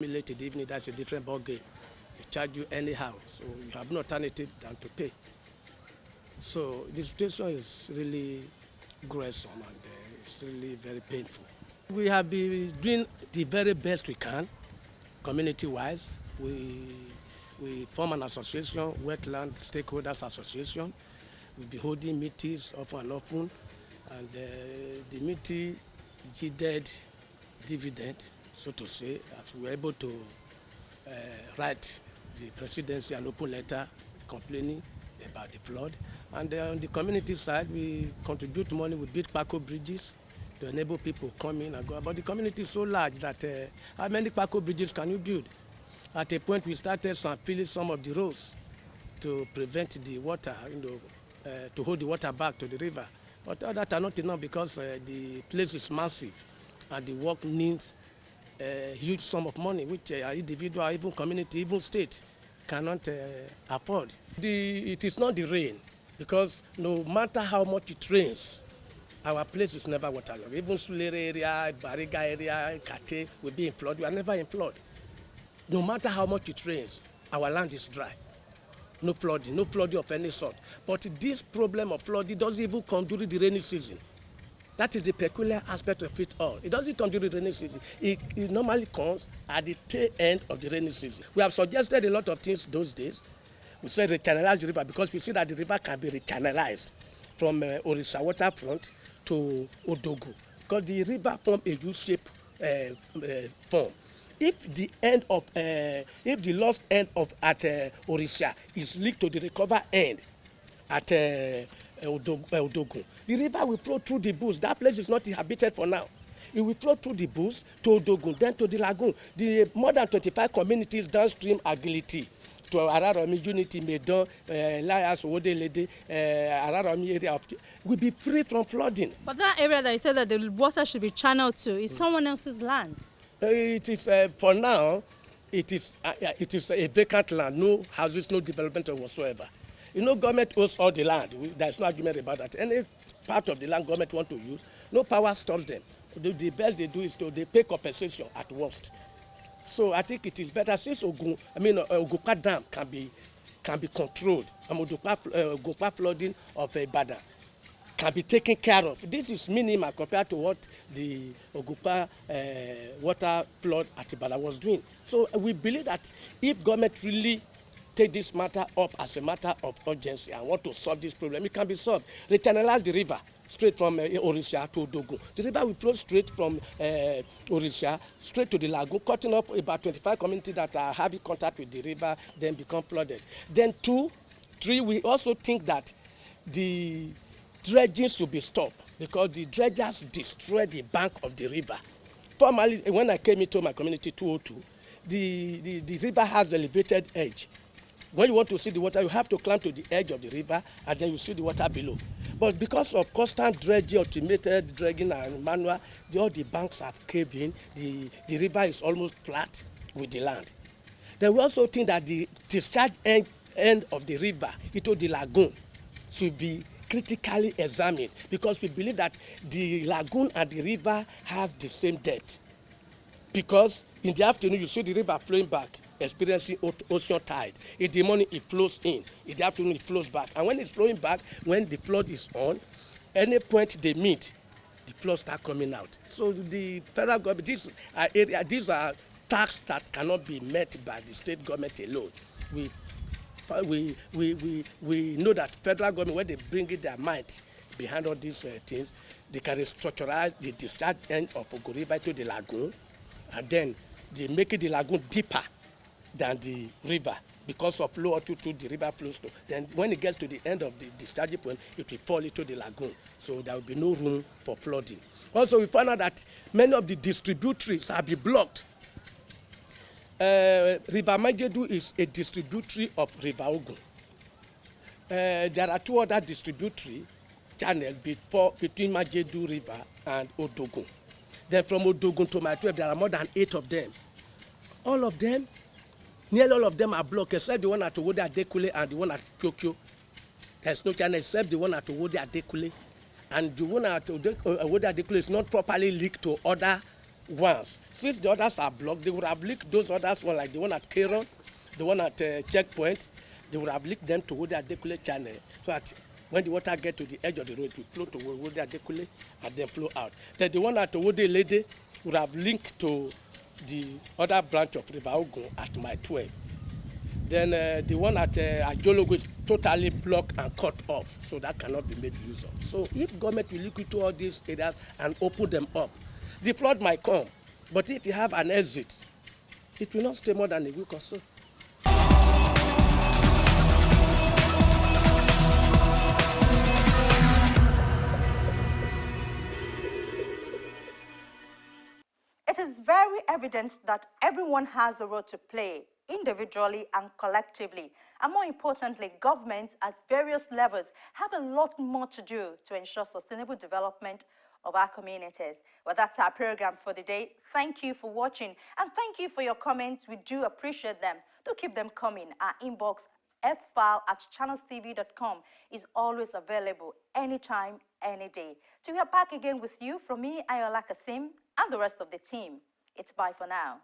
Late in the evening, that's a different ball game. They charge you anyhow, so you have no alternative than to pay. So the situation is really gruesome and it's really very painful. We have been doing the very best we can, community-wise. We form an association, Wetland Stakeholders Association. We'll be holding meetings often and often, and the meeting yielded dividend, so to say, as we were able to write the presidency an open letter complaining about the flood. And on the community side, we contribute money, we build Paco bridges to enable people come in and go. But the community is so large that how many Paco bridges can you build? At a point, we started filling some of the roads to prevent the water, to hold the water back to the river. But all that are not enough because the place is massive and the work needs a huge sum of money, which individual, even community, even state cannot afford. It is not the rain, because no matter how much it rains, our place is never waterlogged. Even Sulere area, Bariga area, Kate will be in flood. We are never in flood. No matter how much it rains, our land is dry. No flooding of any sort. But this problem of flooding doesn't even come during the rainy season. That is the peculiar aspect of it all. It doesn't come during the rainy season. It normally comes at the tail end of the rainy season. We have suggested a lot of things those days. We said rechannelize the river because we see that the river can be rechannelized from Orisa waterfront to Odogu, because the river form a U-shape form. If the lost end of at Orisa is linked to the recover end at Odogun, the river will flow through the bush. That place is not inhabited for now. It will flow through the bush to Odogun, then to the lagoon. The more than 25 communities downstream Agility to Araromi, Unity, Medan, Lias, Owode, Lede, Araromi area will be free from flooding. But that area that you said that the water should be channeled to is someone else's land. It is for now. It is a vacant land, no houses, no development whatsoever. Government owns all the land. There's no argument about that. Any part of the land government want to use, no power stops them. The best they do is they pay compensation at worst. So I think it is better since Ogupa Dam can be controlled. Ogupa flooding of Ibadan can be taken care of. This is minimal compared to what the Ogupa water flood at Ibadan was doing. So we believe that if government really take this matter up as a matter of urgency and want to solve this problem, it can be solved. Rechannelize the river straight from Orisa to Odogun. The river will flow straight from Orisa straight to the lagoon, cutting up about 25 communities that are having contact with the river, then become flooded. Then 2, 3, we also think that the dredging should be stopped because the dredgers destroy the bank of the river. Formerly, when I came into my community 202, the river has elevated edge. When you want to see the water, you have to climb to the edge of the river and then you see the water below. But because of constant dredging, automated dredging and manual, all the banks have caved in. The river is almost flat with the land. Then we also think that the discharge end of the river into the lagoon should be critically examined because we believe that the lagoon and the river has the same depth. Because in the afternoon, you see the river flowing back, experiencing ocean tide. In the morning, it flows in. In the afternoon, it flows back. And when it's flowing back, when the flood is on, any point they meet, the flood start coming out. So the federal government, these are tasks that cannot be met by the state government alone. We know that federal government, when they bring in their might behind all these things, they can restructure the discharge end of Ogo River to the lagoon, and then they make the lagoon deeper than the river because of low altitude the river flows to. Then when it gets to the end of the discharge point, it will fall into the lagoon. So there will be no room for flooding. Also, we found out that many of the distributaries have been blocked. River Majedu is a distributary of River Ogun. There are 2 other distributary channels between Majedu River and Odogun. Then from Odogun to my 12, there are more than 8 of them. Nearly all of them are blocked, except the one at Owode Adekule and the one at Kyokyo. There's no channel except the one at Owode Adekule. And the one at Owode Adekule is not properly linked to other once. Since the others are blocked, they would have leaked those others, one like the one at Caron, the one at Checkpoint. They would have leaked them to Owode Adekule channel, so that when the water get to the edge of the road, it will flow to Owode Adekule and then flow out. Then the one at Owode Lede would have linked to the other branch of River Ogun at Mile 12. Then the one at Ajologo is totally blocked and cut off, so that cannot be made use of. So if government will look into all these areas and open them up, the flood might come, but if you have an exit, it will not stay more than a week or so. It is very evident that everyone has a role to play, individually and collectively. And more importantly, governments at various levels have a lot more to do to ensure sustainable development of our communities. Well, that's our program for the day. Thank you for watching, and thank you for your comments. We do appreciate them. Do keep them coming. Our inbox, earthfile@channelstv.com, is always available anytime, any day. To hear back again with you from me, Ayola Kasim, and the rest of the team. It's bye for now.